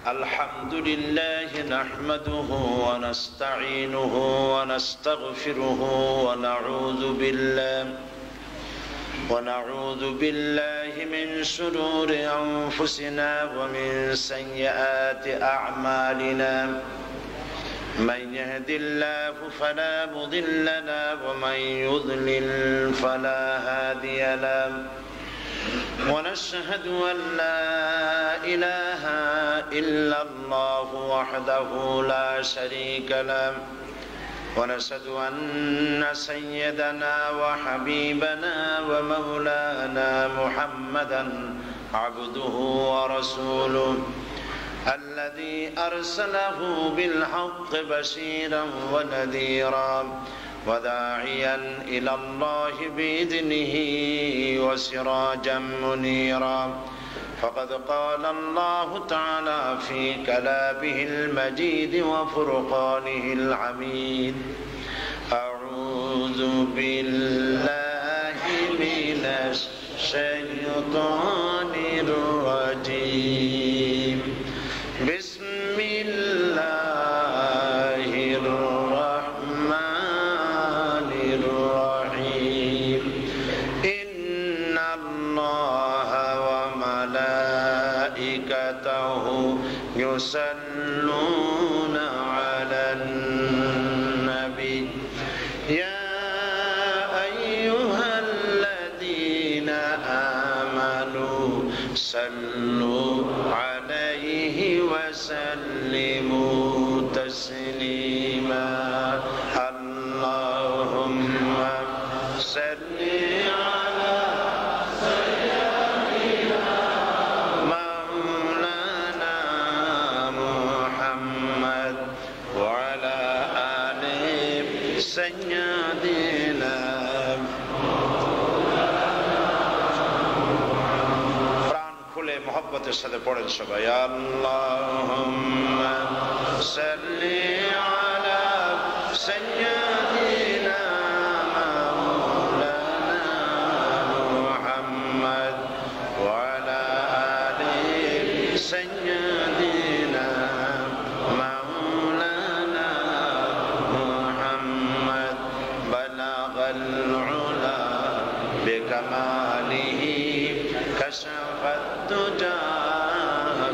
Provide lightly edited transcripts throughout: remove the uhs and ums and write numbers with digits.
الحمد لله نحمده ونستعينه ونستغفره ونعوذ بالله من شرور أنفسنا ومن سيئات أعمالنا من يهد الله فلا مضل له ومن يضلل فلا هادي له ونشهد أن لا إله إلا الله وحده لا شريك له ونشهد أن سيدنا وحبيبنا ومولانا محمدا عبده ورسوله الذي أرسله بالحق بشيرا ونذيرا وداعيا إلى الله بإذنه وسراجا منيرا فقد قال الله تعالى في كلامه المجيد وفرقانه الحميد أعوذ بالله من الشيطان الرجيم بسم الله الرحمن الرحيم إن الله وملائكته يصلون على النبي يا أيها الذين آمنوا صلوا عليه وسلموا تسليما اللهم صل على سيدنا مولانا محمد وعلى آل سيدنا প্রাণ খুলে মোহব্বতের সাথে পড়েন সবাই আল্লাহুম্মা সাল্লি আলা সাইয়্যিদিনা মাওলানা মুহাম্মদ ওয়া আলা আলি সাইয়্যিদিনা মাওলানা মুহাম্মদ বালাগাল উলা বিকামালিহি কাশাফাত তুজা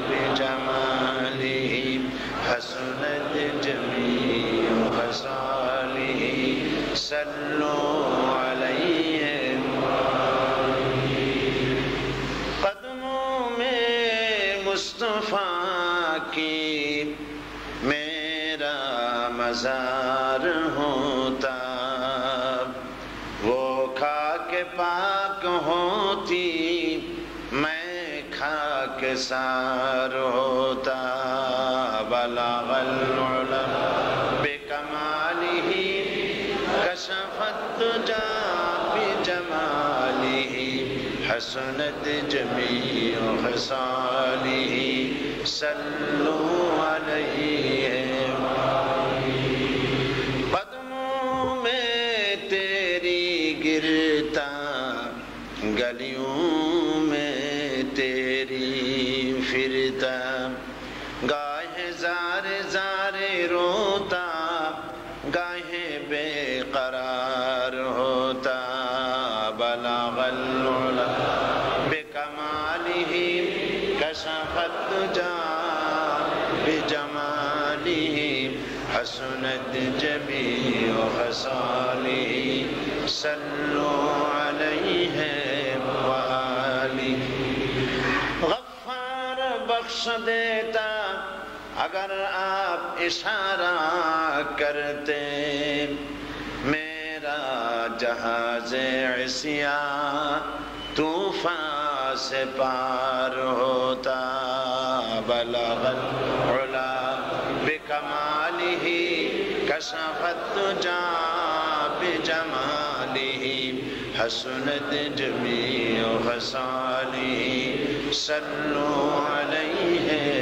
بجماله حسنت جميع خصاله صلوا عليه قدموں میں مصطفیٰ کی میرا مزار ہوتا وہ خاک پاک ہوتی میں خاک سار ہوتا بلغ العلا بکمالہ کشفت الدجا بجمالہ حسنت جمیع خصالہ صلوا علیہ قدموں میں تیری گرتا گلیوں تیری پھرتا گاہے زار زار روتا گاہے بے قرار ہوتا بلغ العلا بکمالہ کشفت الدجا بجمالہ حسنت جمیع خصالہ صلوا علیہ وآلہ غفار بخش دیتا اگر آپ اشارہ کرتے میرا جہاز عصیاں طوفان سے پار ہوتا بلغ العلا بکمالہ کشفت الدجا بجمالہ حسنت جمیع خصالہ صلوا علیہ